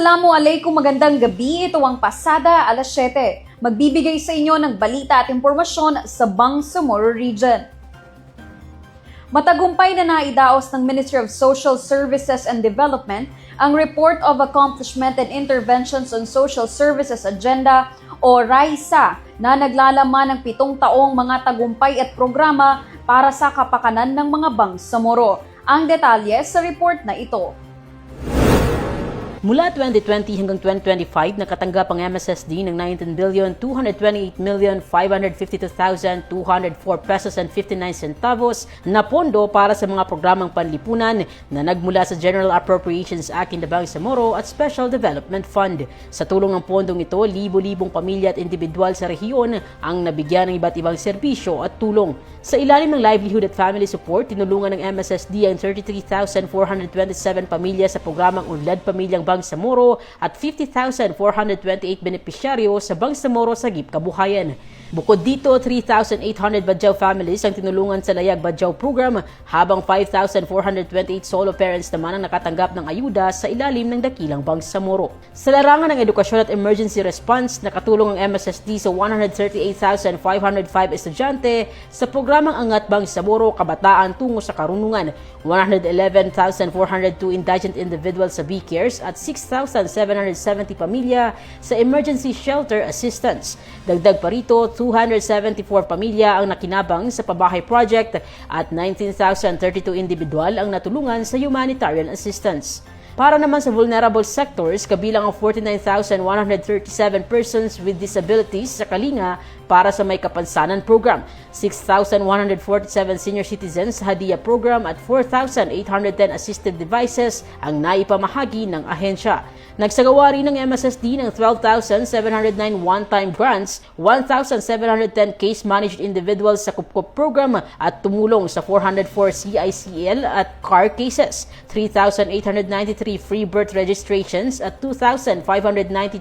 Assalamualaikum, magandang gabi. Ito ang Pasada, alas 7. Magbibigay sa inyo ng balita at impormasyon sa Bangsamoro Region. Matagumpay na naidaos ng Ministry of Social Services and Development ang Report of Accomplishment and Interventions on Social Services Agenda o RAISA na naglalaman ng 7 taong mga tagumpay at programa para sa kapakanan ng mga Bangsamoro. Ang detalye sa report na ito. Mula 2020 hanggang 2025, nakatanggap ang MSSD ng 19,228,552,204 pesos and 59 centavos na pondo para sa mga programang panlipunan na nagmula sa General Appropriations Act in the Bangsamoro at Special Development Fund. Sa tulong ng pondong ito, libo-libong pamilya at individual sa rehiyon ang nabigyan ng iba't ibang serbisyo at tulong. Sa ilalim ng Livelihood at Family Support, tinulungan ng MSSD ang 33,427 pamilya sa programang Unlad Pamilyang Bangsamoro at 50,428 benepisyaryo sa Bangsamoro Sagip Kabuhayan. Bukod dito, 3,800 Badyaw families ang tinulungan sa Layag Badyaw program habang 5,428 solo parents naman ang nakatanggap ng ayuda sa ilalim ng Dakilang Bangsamoro. Sa larangan ng edukasyon at emergency response, nakatulong ang MSSD sa 138,505 estudyante sa programang Angat Bangsamoro Kabataan tungo sa karunungan, 111,402 indigent individuals sa B-Cares at 6,770 pamilya sa emergency shelter assistance. Dagdag pa rito, 274 pamilya ang nakinabang sa pabahay project at 19,032 individual ang natulungan sa humanitarian assistance. Para naman sa vulnerable sectors, kabilang ang 49,137 persons with disabilities sa Kalinga para sa May Kapansanan Program, 6,147 senior citizens sa Hadiya Program at 4,810 assistive devices ang naipamahagi ng ahensya. Nagsagawa rin ng MSSD ng 12,709 one-time grants, 1,710 case-managed individuals sa Kupkup Program at tumulong sa 404 CICL at CAR cases, 3,893 free birth registrations at 2,590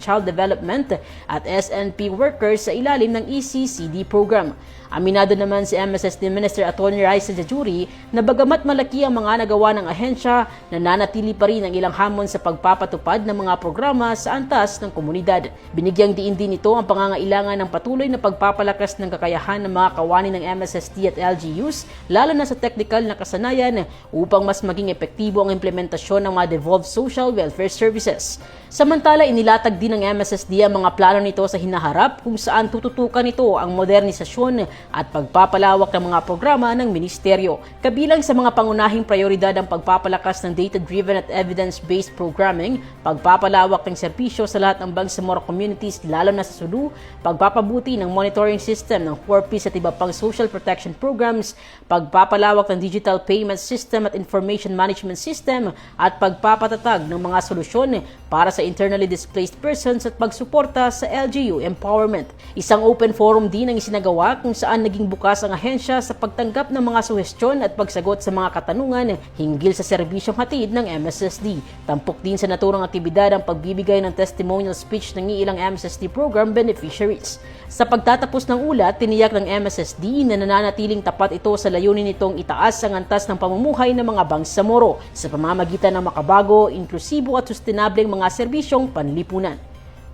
child development at SNP workers sa ilalim ng ECCD program. Aminado naman si MSSD Minister Atty. Raisa Jajuri na bagamat malaki ang mga nagawa ng ahensya, nananatili pa rin ang ilang hamon sa pagpapatupad ng mga programa sa antas ng komunidad. Binigyang diin din ito ang pangangailangan ng patuloy na pagpapalakas ng kakayahan ng mga kawani ng MSSD at LGUs, lalo na sa technical na kasanayan upang mas maging epektibo ang implementasyon ng mga devolved social welfare services. Samantala, inilatag din ng MSSD ang mga plano nito sa hinaharap kung saan tututukan ito ang modernisasyon at pagpapalawak ng mga programa ng ministeryo. Kabilang sa mga pangunahing prioridad ang pagpapalakas ng data-driven at evidence-based programming, pagpapalawak ng serbisyo sa lahat ng Bangsamoro communities lalo na sa Sulu, pagpapabuti ng monitoring system ng 4Ps at iba pang social protection programs, pagpapalawak ng digital payment system at information management system, at pagpapatatag ng mga solusyon para sa internally displaced persons at pagsuporta sa LGU empowerment. Isang open forum din ang isinagawa kung saan naging bukas ang ahensya sa pagtanggap ng mga suhestyon at pagsagot sa mga katanungan hinggil sa serbisyong hatid ng MSSD. Tampok din sa naturang aktibidad ang pagbibigay ng testimonial speech ng ilang MSSD program beneficiaries. Sa pagtatapos ng ulat, tiniyak ng MSSD na nananatiling tapat ito sa layunin nitong itaas ang antas ng pamumuhay ng mga Bangsamoro sa pamamagitan ng makabago, inklusibo at sustenableng mga serbisyong panlipunan.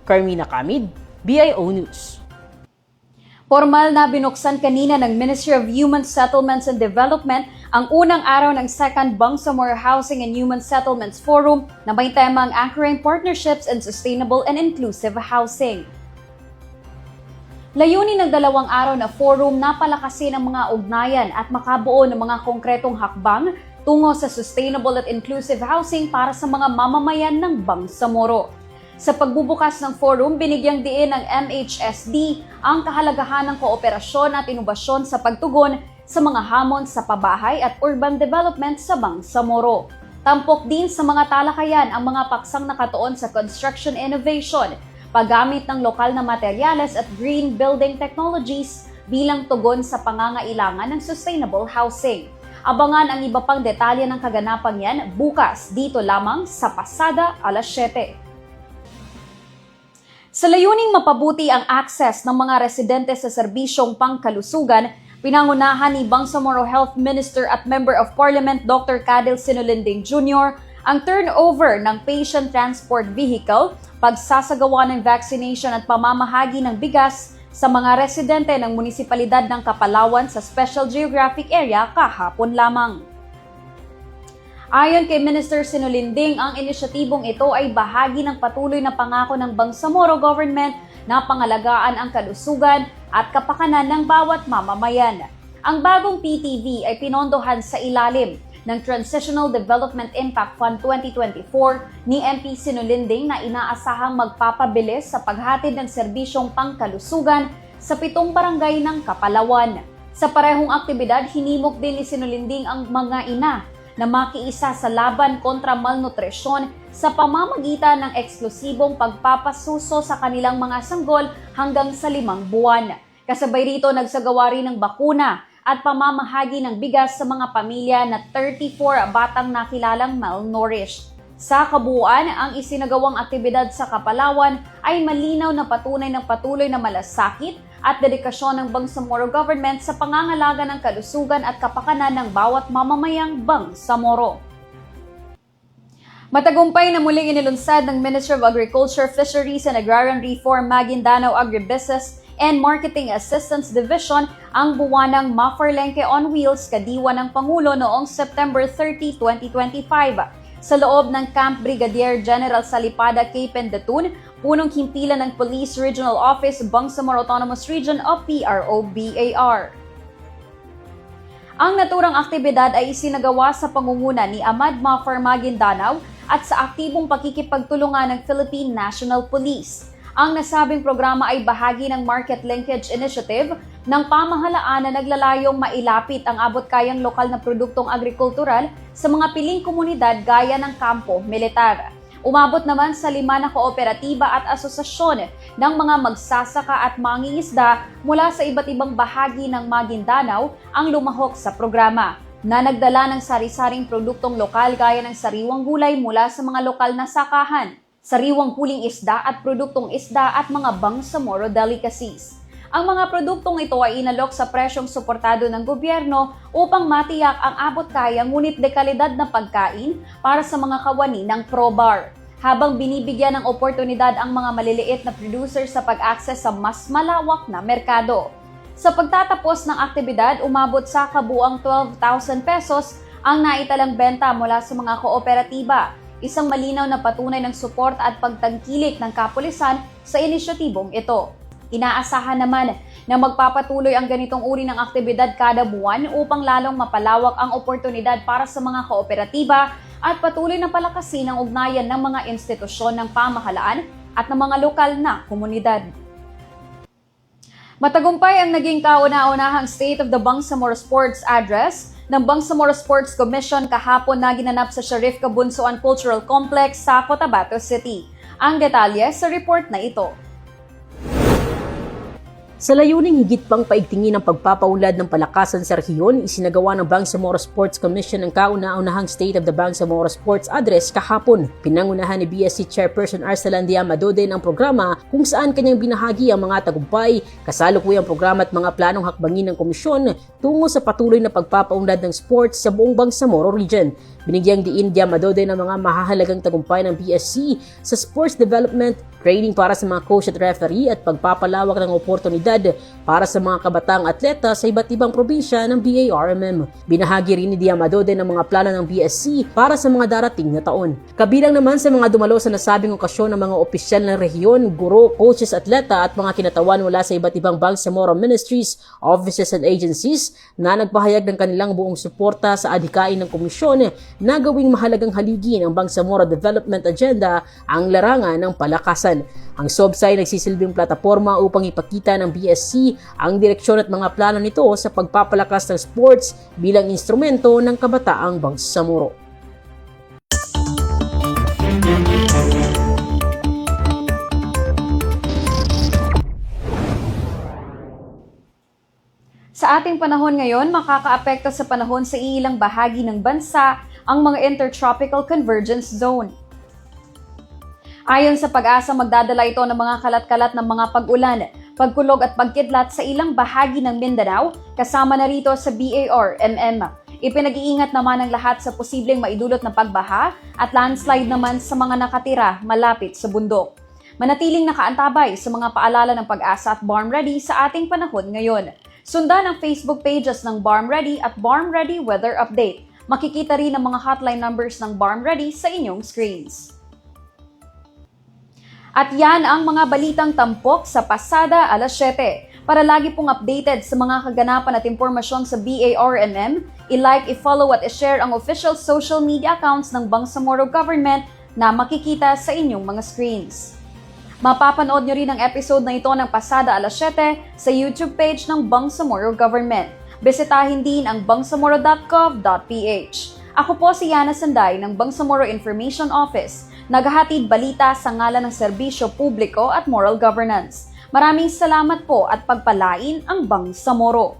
Carmina Camid, BIO News. Formal na binuksan kanina ng Ministry of Human Settlements and Development ang unang araw ng Second Bangsamoro Housing and Human Settlements Forum na may temang Anchoring Partnerships and Sustainable and Inclusive Housing. Layunin ng 2 araw na forum na palakasin ang mga ugnayan at makabuo ng mga konkretong hakbang tungo sa sustainable at inclusive housing para sa mga mamamayan ng Bangsamoro. Sa pagbubukas ng forum, binigyang diin ng MHSD ang kahalagahan ng kooperasyon at inobasyon sa pagtugon sa mga hamon sa pabahay at urban development sa Bangsamoro. Tampok din sa mga talakayan ang mga paksang nakatuon sa construction innovation, paggamit ng lokal na materyales at green building technologies bilang tugon sa pangangailangan ng sustainable housing. Abangan ang iba pang detalye ng kaganapang yan bukas dito lamang sa Pasada, alas 7. Sa layuning mapabuti ang access ng mga residente sa serbisyong pangkalusugan, pinangunahan ni Bangsamoro Health Minister at Member of Parliament Dr. Cadel Sinolinding Jr. ang turnover ng patient transport vehicle, pagsasagawa ng vaccination at pamamahagi ng bigas sa mga residente ng munisipalidad ng Kapalawan sa Special Geographic Area kahapon lamang. Ayon kay Minister Sinulinding, ang inisyatibong ito ay bahagi ng patuloy na pangako ng Bangsamoro government na pangalagaan ang kalusugan at kapakanan ng bawat mamamayan. Ang bagong PTV ay pinondohan sa ilalim ng Transitional Development Impact Fund 2024 ni MP Sinulinding na inaasahang magpapabilis sa paghatid ng serbisyong pangkalusugan sa 7 barangay ng Kapalawan. Sa parehong aktibidad, hinimok din ni Sinulinding ang mga ina na makiisa sa laban kontra malnutrisyon sa pamamagitan ng eksklusibong pagpapasuso sa kanilang mga sanggol hanggang sa 5 buwan. Kasabay rito, nagsagawa rin ng bakuna at pamamahagi ng bigas sa mga pamilya na 34 batang nakilalang malnourished. Sa kabuuan, ang isinagawang aktibidad sa Kapalawan ay malinaw na patunay ng patuloy na malasakit at dedikasyon ng Bangsamoro government sa pangangalaga ng kalusugan at kapakanan ng bawat mamamayang Bangsamoro. Matagumpay na muling inilunsad ng Ministry of Agriculture, Fisheries and Agrarian Reform Maguindanao Agribusiness and Marketing Assistance Division ang buwanang Maferlenque on Wheels kadiwa ng Pangulo noong September 30, 2025. Sa loob ng Camp Brigadier General Salipada K. Pendatun, punong himpilan ng Police Regional Office, Bangsamoro Autonomous Region o PRO-BAR. Ang naturang aktibidad ay isinagawa sa pangunguna ni Ahmad Mafer Maguindanao at sa aktibong pakikipagtulungan ng Philippine National Police. Ang nasabing programa ay bahagi ng Market Linkage Initiative ng pamahalaan na naglalayong mailapit ang abot-kayang lokal na produktong agrikultural sa mga piling komunidad gaya ng kampo militar. Umabot naman sa 5 na kooperatiba at asosasyon ng mga magsasaka at mangingisda mula sa iba't ibang bahagi ng Maguindanao ang lumahok sa programa, na nagdala ng sari-saring produktong lokal gaya ng sariwang gulay mula sa mga lokal na sakahan, sariwang huling isda at produktong isda at mga Bangsamoro delicacies. Ang mga produktong ito ay inalok sa presyong suportado ng gobyerno upang matiyak ang abot-kaya ngunit dekalidad na pagkain para sa mga kawani ng ProBar, habang binibigyan ng oportunidad ang mga maliliit na producer sa pag-access sa mas malawak na merkado. Sa pagtatapos ng aktibidad, umabot sa kabuang 12,000 pesos ang naitalang benta mula sa mga kooperatiba, isang malinaw na patunay ng suporta at pagtangkilik ng kapulisan sa inisyatibong ito. Inaasahan naman na magpapatuloy ang ganitong uri ng aktibidad kada buwan upang lalong mapalawak ang oportunidad para sa mga kooperatiba at patuloy na palakasin ang ugnayan ng mga institusyon ng pamahalaan at ng mga lokal na komunidad. Matagumpay ang naging kauna-unahang State of the Bangsamoro Sports Address ng Bangsamoro Sports Commission kahapon na ginanap sa Sharif Kabunsuan Cultural Complex sa Cotabato City. Ang detalye sa report na ito. Sa layuning higit pang paigtingin ang pagpapaunlad ng palakasan sa rehiyon, isinagawa ng Bangsamoro Sports Commission ang kauna-unahang State of the Bangsamoro Sports Address kahapon. Pinangunahan ni BSC Chairperson Arsalandia Madode ang programa kung saan kanyang binahagi ang mga tagumpay, kasalukuyang programa at mga planong hakbangin ng komisyon tungo sa patuloy na pagpapaunlad ng sports sa buong Bangsamoro region. Binigyang diin Dia Madode ng mga mahahalagang tagumpay ng BSC sa sports development, training para sa mga coach at referee at pagpapalawak ng oportunidad para sa mga kabataang atleta sa iba't ibang probinsya ng BARMM. Binahagi rin ni Dia Madode ng mga plano ng BSC para sa mga darating na taon. Kabilang naman sa mga dumalo sa nasabing okasyon ng mga opisyal ng rehiyon, guro, coaches, atleta at mga kinatawan mula sa iba't ibang Bangsamoro ministries, offices and agencies na nagpahayag ng kanilang buong suporta sa adhikain ng komisyon na gawing mahalagang haligi ng Bangsamoro Development Agenda ang larangan ng palakasan. Ang SOBSA ay nagsisilbing plataporma upang ipakita ng BSC ang direksyon at mga plano nito sa pagpapalakas ng sports bilang instrumento ng kabataang Bangsamoro. Sa ating panahon ngayon, makakaapekto sa panahon sa ilang bahagi ng bansa ang mga Intertropical Convergence Zone. Ayon sa Pag-asa, magdadala ito ng mga kalat-kalat ng mga pag-ulan, pagkulog at pagkidlat sa ilang bahagi ng Mindanao, kasama na rito sa BARMM. Ipinag-iingat naman ang lahat sa posibleng maidulot na pagbaha at landslide naman sa mga nakatira malapit sa bundok. Manatiling nakaantabay sa mga paalala ng Pag-asa at Barm Ready sa ating panahon ngayon. Sundan ang Facebook pages ng Barm Ready at Barm Ready Weather Update. Makikita rin ang mga hotline numbers ng Barm Ready sa inyong screens. At yan ang mga balitang tampok sa pasada alas 7. Para lagi pong updated sa mga kaganapan at impormasyon sa BARMM, i-like, i-follow at i-share ang official social media accounts ng Bangsamoro Government na makikita sa inyong mga screens. Mapapanood nyo rin ang episode na ito ng pasada alas 7 sa YouTube page ng Bangsamoro Government. Bisitahin din ang bangsamoro.gov.ph. Ako po si Yana Sanday ng Bangsamoro Information Office, naghahatid balita sa ngalan ng serbisyo publiko at moral governance. Maraming salamat po at pagpalain ang Bangsamoro.